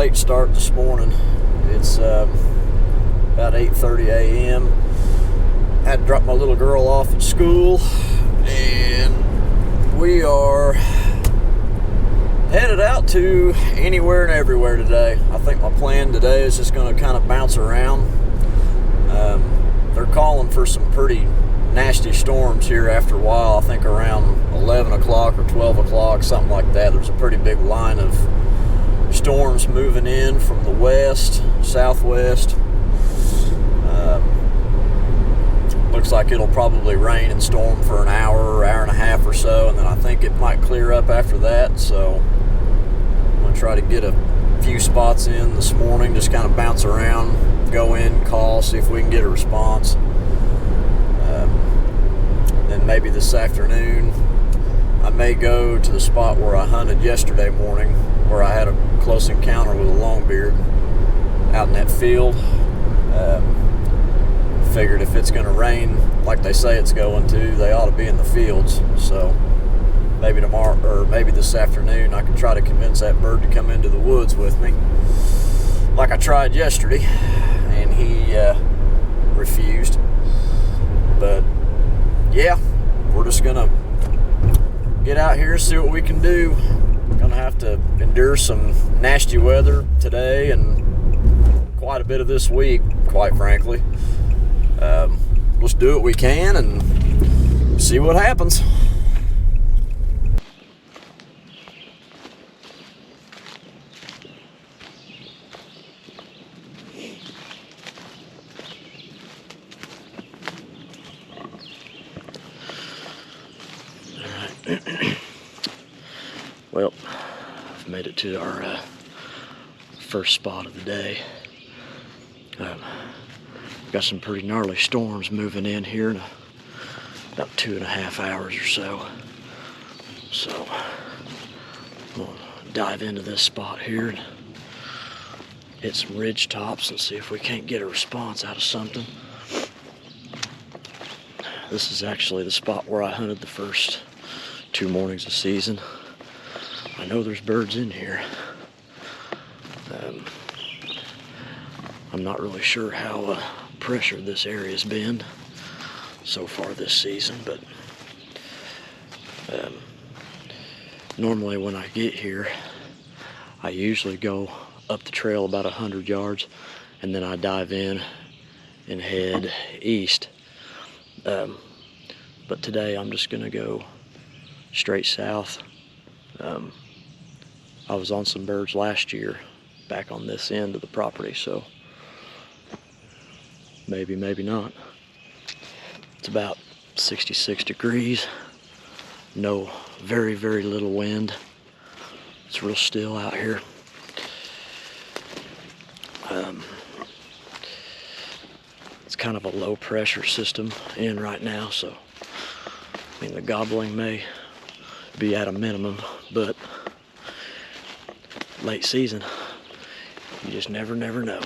late start this morning. It's about 8:30 a.m. I had to drop my little girl off at school, and we are headed out to anywhere and everywhere today. I think my plan today is just going to kind of bounce around. They're calling for some pretty nasty storms here after a while. I think around 11 o'clock or 12 o'clock, something like that. There's a pretty big line of storms moving in from the west, southwest. Looks like it'll probably rain and storm for an hour and a half or so, and then I think it might clear up after that. So I'm going to try to get a few spots in this morning, just kind of bounce around, go in, call, see if we can get a response. Then maybe this afternoon I may go to the spot where I hunted yesterday morning, where I had a close encounter with a longbeard out in that field. Figured if it's going to rain like they say it's going to, they ought to be in the fields. So maybe tomorrow, or maybe this afternoon, I can try to convince that bird to come into the woods with me, like I tried yesterday, and he refused. But yeah, we're just gonna get out here and see what we can do. Gonna have to endure some nasty weather today and quite a bit of this week, quite frankly. Let's do what we can and see what happens. Well, I've made it to our first spot of the day. Got some pretty gnarly storms moving in here in about 2.5 hours or so. So we'll dive into this spot here and hit some ridge tops and see if we can't get a response out of something. This is actually the spot where I hunted the first 2 mornings of season. I know there's birds in here. I'm not really sure how pressured this area's been so far this season, but normally when I get here, I usually go up the trail about 100 yards, and then I dive in and head east. But today I'm just gonna go straight south. I was on some birds last year back on this end of the property, so maybe, maybe not. It's about 66 degrees. No, very, very little wind. It's real still out here. It's kind of a low pressure system in right now, so I mean the gobbling may be at a minimum, but late season, you just never know.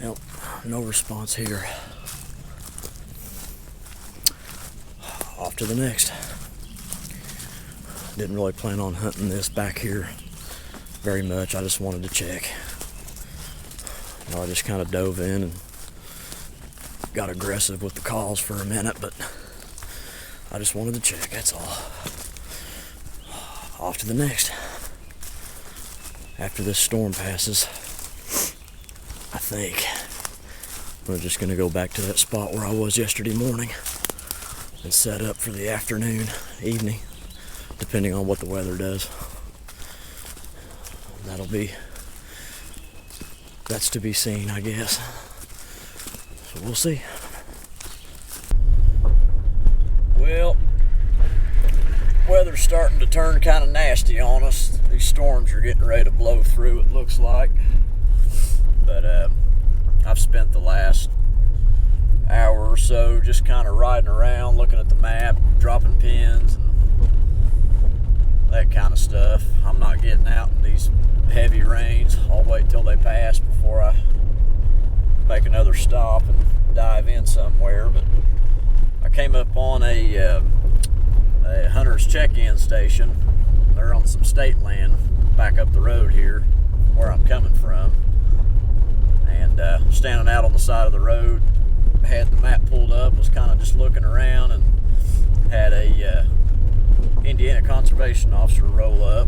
Nope, no response here. Off to the next. Didn't really plan on hunting this back here very much. I just wanted to check. I just kind of dove in and got aggressive with the calls for a minute, but I just wanted to check, that's all. Off to the next. After this storm passes, I think we're just gonna go back to that spot where I was yesterday morning and set up for the afternoon, evening, depending on what the weather does. That's to be seen, I guess. So we'll see. Well, weather's starting to turn kind of nasty on us. These storms are getting ready to blow through, it looks like. But I've spent the last hour or so just kind of riding around, looking at the map, dropping pins, and that kind of stuff. I'm not getting out in these heavy rains. I'll wait till they pass before I make another stop and dive in somewhere. But I came up on a hunter's check-in station. They're on some state land back up the road here where I'm coming from, and standing out on the side of the road, had the map pulled up, was kind of just looking around, and had a Indiana conservation officer roll up,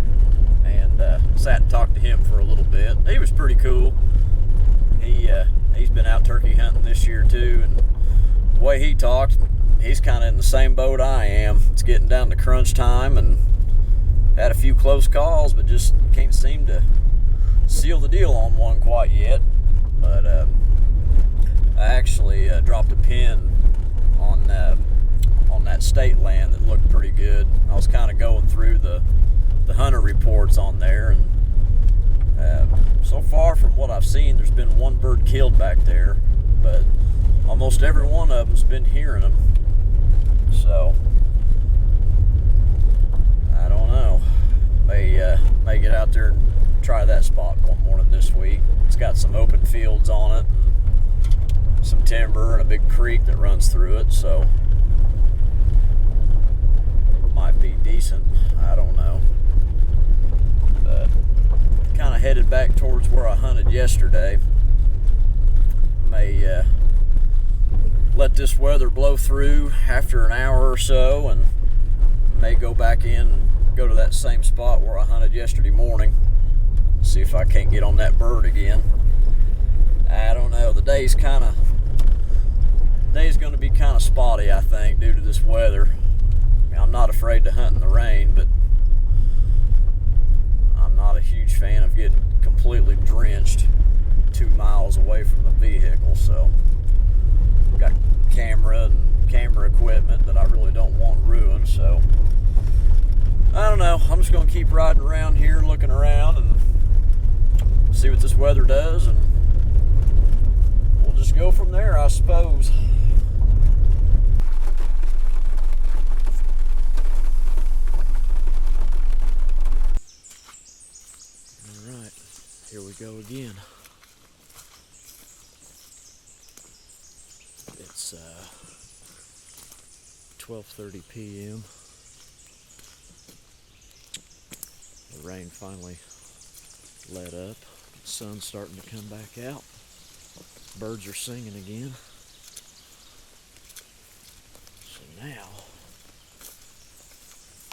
and sat and talked to him for a little bit. He was pretty cool. He's been out turkey hunting this year too, and the way he talked, he's kind of in the same boat I am. It's getting down to crunch time, and had a few close calls, but just can't seem to seal the deal on one quite yet. But I actually dropped a pin on that state land that looked pretty good. I was kind of going through the hunter reports on there, and so far from what I've seen, there's been one bird killed back there, but almost every one of them's been hearing them. So I don't know. May get out there and try that spot one morning this week. It's got some open fields on it, and some timber, and a big creek that runs through it, so it might be decent. I don't know. But kind of headed back towards where I hunted yesterday. May let this weather blow through after an hour or so, and may go back in and go to that same spot where I hunted yesterday morning. See if I can't get on that bird again. I don't know. The day's going to be kind of spotty, I think, due to this weather. I mean, I'm not afraid to hunt in the rain, but I'm not a huge fan of getting completely drenched 2 miles away from the vehicle. So I've got camera equipment that I really don't want ruined. So I don't know. I'm just going to keep riding around here, looking around, and see what this weather does, and we'll just go from there, I suppose. All right, here we go again. It's 12:30 p.m. The rain finally let up. The sun's starting to come back out. Birds are singing again. So now,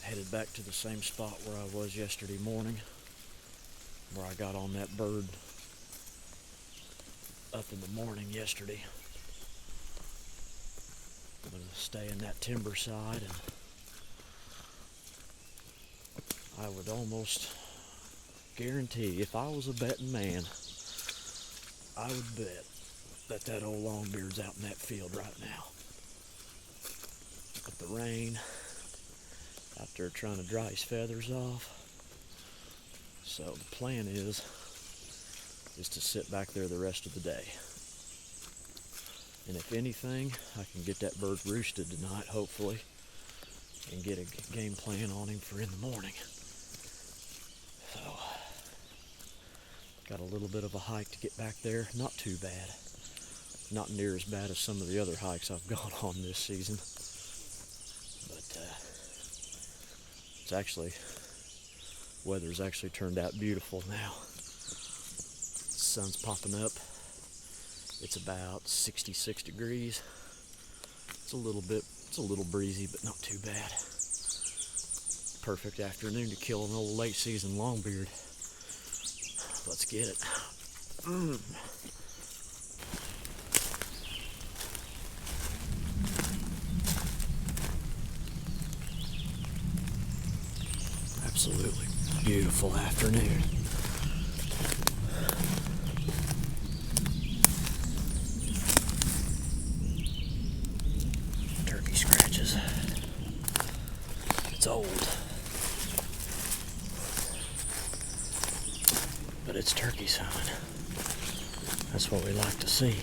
headed back to the same spot where I was yesterday morning, where I got on that bird up in the morning yesterday. I'm going to stay in that timber side, and I would almost guarantee, if I was a betting man, I would bet that old longbeard's out in that field right now. With the rain, out there trying to dry his feathers off. So the plan is to sit back there the rest of the day. And if anything, I can get that bird roosted tonight, hopefully, and get a game plan on him for in the morning. So, got a little bit of a hike to get back there. Not too bad. Not near as bad as some of the other hikes I've gone on this season. But it's actually, weather's actually turned out beautiful now. The sun's popping up. It's about 66 degrees. It's a little breezy, but not too bad. Perfect afternoon to kill an old late season longbeard. Let's get it. Absolutely beautiful afternoon. Turkey scratches. It's old, but it's turkey sign. That's what we like to see.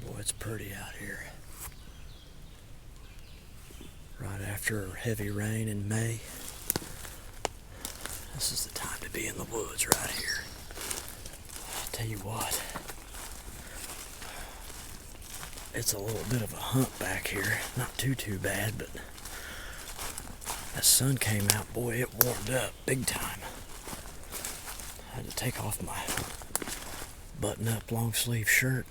Boy, it's pretty out here. Right after heavy rain in May, this is the time to be in the woods right here. I'll tell you what, it's a little bit of a hump back here. Not too bad, but that sun came out, boy, it warmed up big time. I had to take off my button-up long sleeve shirt.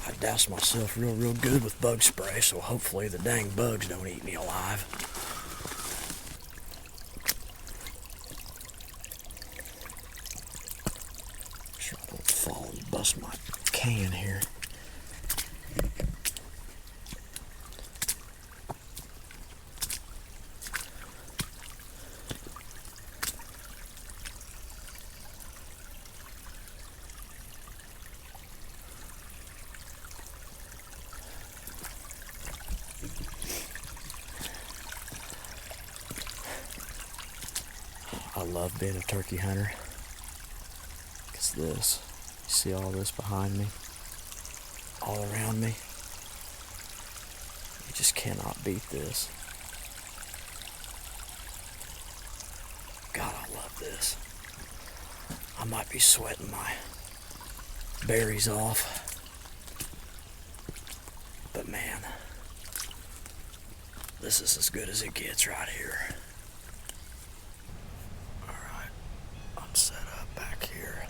I doused myself real good with bug spray, so hopefully the dang bugs don't eat me alive. Sure I don't fall and bust my can here. I love being a turkey hunter. It's this. You see all this behind me? All around me? You just cannot beat this. God, I love this. I might be sweating my berries off. But man, this is as good as it gets right here. Set up back here.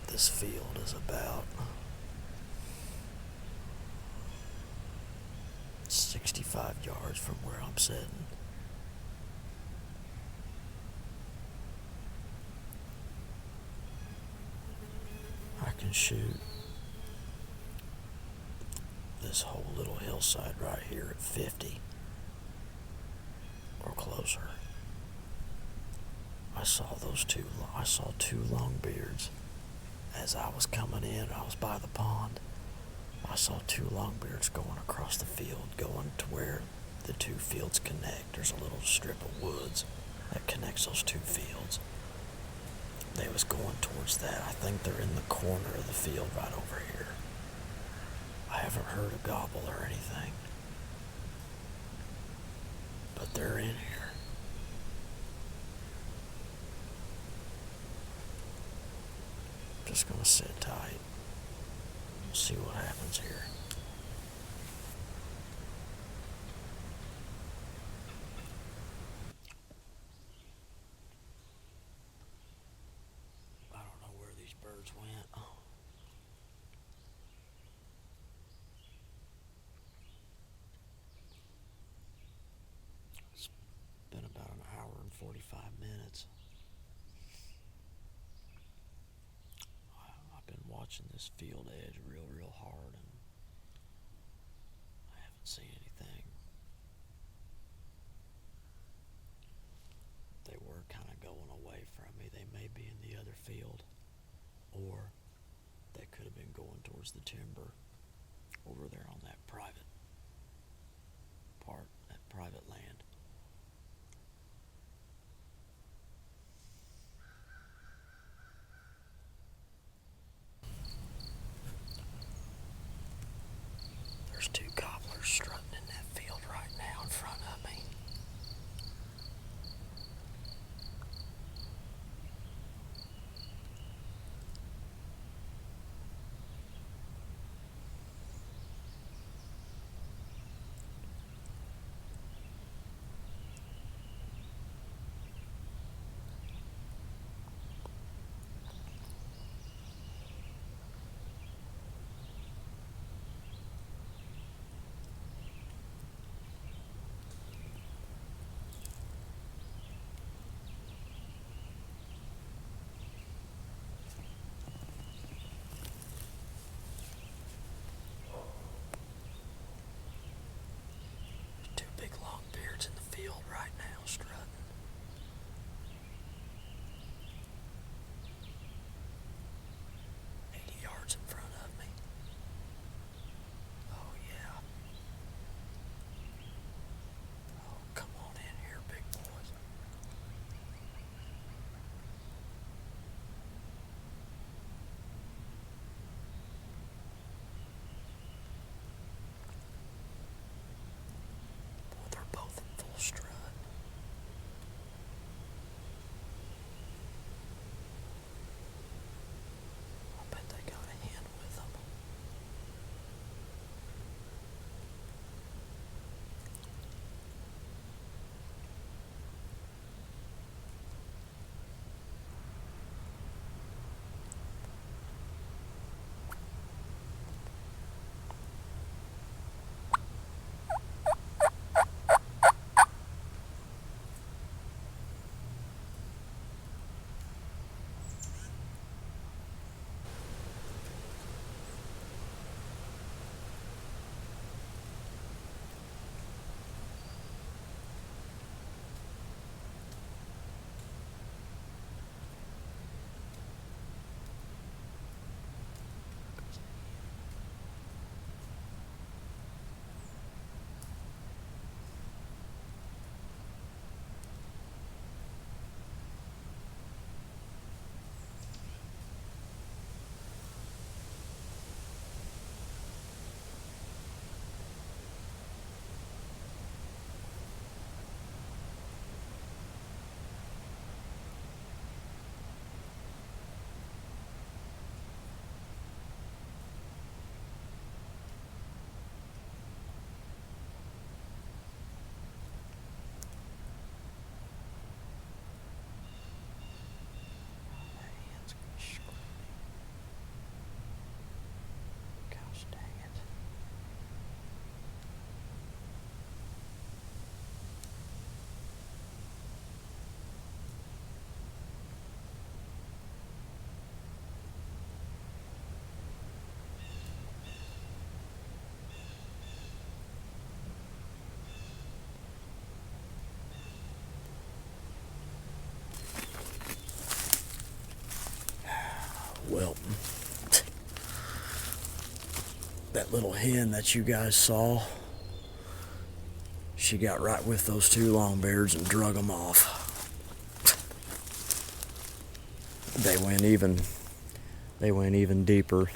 This field is about 65 yards from where I'm sitting. I can shoot this whole little hillside right here at 50 or closer. I saw two longbeards as I was coming in. I was by the pond. I saw two longbeards going across the field, going to where the two fields connect. There's a little strip of woods that connects those two fields. They was going towards that. I think they're in the corner of the field right over here. I haven't heard a gobble or anything, but they're in here. Just gonna sit tight, see what happens here. I don't know where these birds went. Oh. It's been about an hour and 45 minutes. Watching this field edge real hard, and I haven't seen anything. They were kind of going away from me. They may be in the other field, or they could have been going towards the timber over there on that private part, that private land. Well, that little hen that you guys saw, she got right with those two longbeards and drug them off. They went even deeper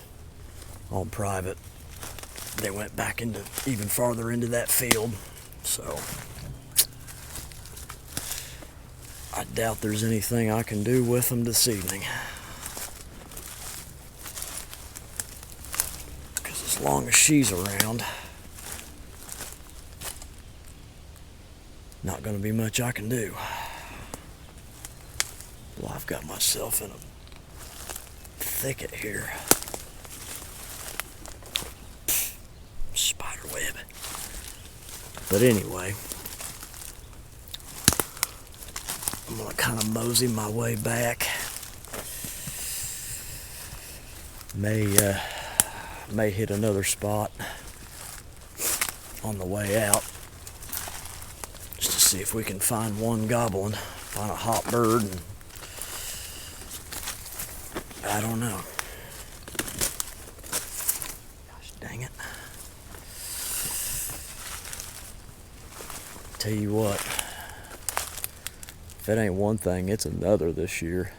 on private. They went back into even farther into that field. So I doubt there's anything I can do with them this evening. Because as long as she's around, not going to be much I can do. Well, I've got myself in a thicket here. Spider web. But anyway, I'm gonna kind of mosey my way back. May hit another spot on the way out, just to see if we can find one gobbling, find a hot bird, and I don't know. Gosh dang it. Tell you what, if it ain't one thing, it's another this year.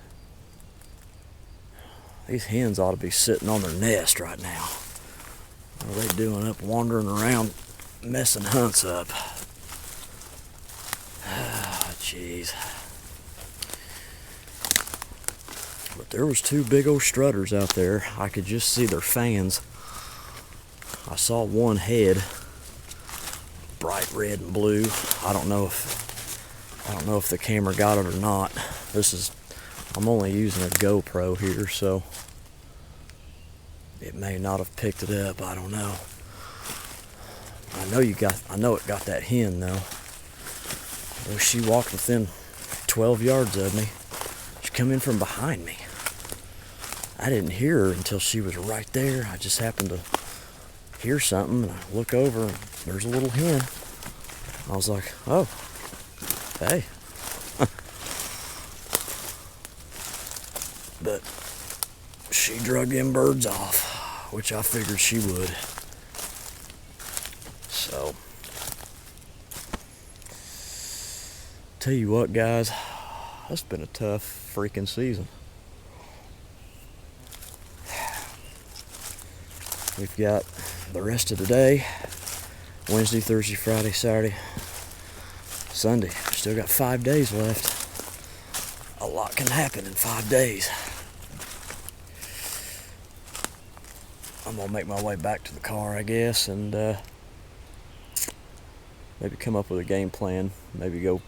These hens ought to be sitting on their nest right now. What are they doing up wandering around messing hunts up? Ah, jeez. But there was two big old strutters out there. I could just see their fans. I saw one head, bright red and blue. I don't know if the camera got it or not. I'm only using a GoPro here, so it may not have picked it up. I don't know. I know it got that hen though. Though she walked within 12 yards of me. She come in from behind me. I didn't hear her until she was right there. I just happened to hear something, and I look over, and there's a little hen. I was like, oh, hey. But she drug them birds off, which I figured she would. So, tell you what, guys, it's been a tough freaking season. We've got the rest of the day, Wednesday, Thursday, Friday, Saturday, Sunday. Still got 5 days left. A lot can happen in 5 days. I'm gonna make my way back to the car, I guess, and maybe come up with a game plan. Maybe go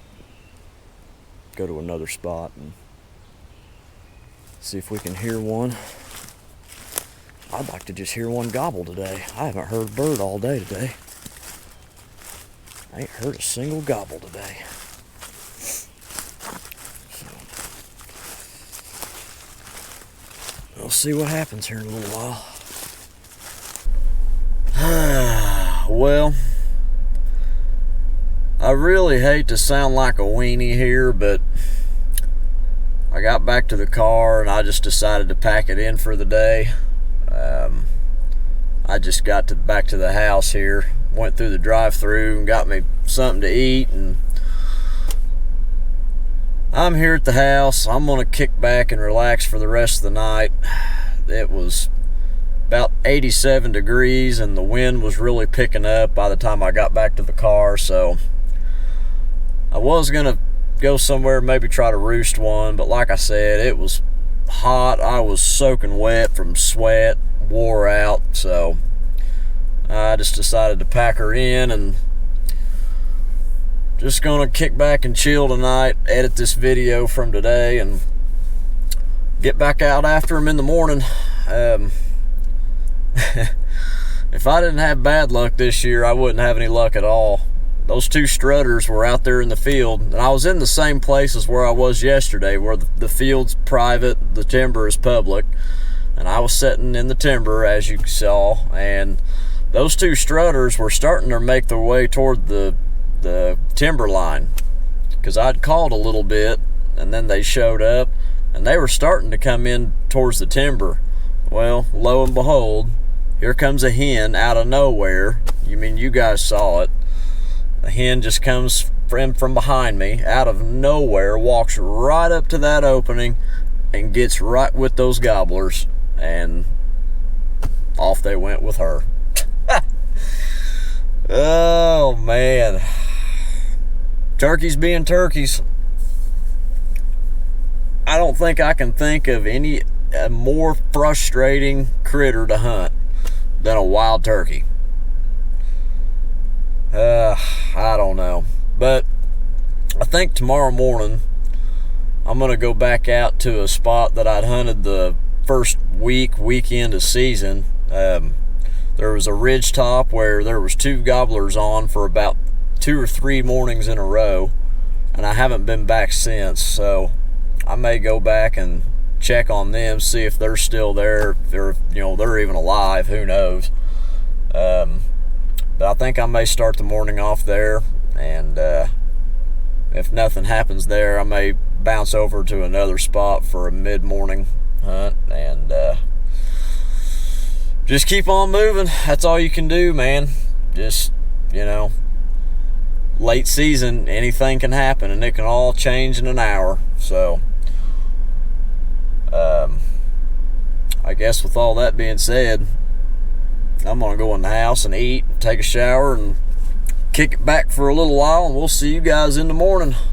to another spot and see if we can hear one. I'd like to just hear one gobble today. I haven't heard a bird all day today. I ain't heard a single gobble today. So, we'll see what happens here in a little while. Well, I really hate to sound like a weenie here, but I got back to the car and I just decided to pack it in for the day. I just got back to the house here, went through the drive-thru and got me something to eat, and I'm here at the house. I'm gonna kick back and relax for the rest of the night. It was about 87 degrees and the wind was really picking up by the time I got back to the car, so I was gonna go somewhere, maybe try to roost one, but like I said, it was hot. I was soaking wet from sweat, wore out, so I just decided to pack her in and just gonna kick back and chill tonight, edit this video from today, and get back out after them in the morning. If I didn't have bad luck this year, I wouldn't have any luck at all. Those two strutters were out there in the field, and I was in the same place as where I was yesterday, where the field's private, the timber is public, and I was sitting in the timber, as you saw, and those two strutters were starting to make their way toward the timber line, because I'd called a little bit, and then they showed up. and they were starting to come in towards the timber. Well, lo and behold, here comes a hen out of nowhere. You mean you guys saw it. The hen just comes from behind me, out of nowhere, walks right up to that opening and gets right with those gobblers, and off they went with her. Oh, man. Turkeys being turkeys. I don't think I can think of any more frustrating critter to hunt than a wild turkey. I don't know. But I think tomorrow morning I'm going to go back out to a spot that I'd hunted the first weekend of season. There was a ridge top where there was 2 gobblers on for about 2 or 3 mornings in a row, and I haven't been back since. So I may go back and check on them, see if they're still there, if they're even alive. Who knows? But I think I may start the morning off there, and if nothing happens there, I may bounce over to another spot for a mid-morning hunt, and just keep on moving. That's all you can do, man. Just, late season, anything can happen, and it can all change in an hour. So I guess with all that being said, I'm gonna go in the house and eat, take a shower, and kick it back for a little while, and we'll see you guys in the morning.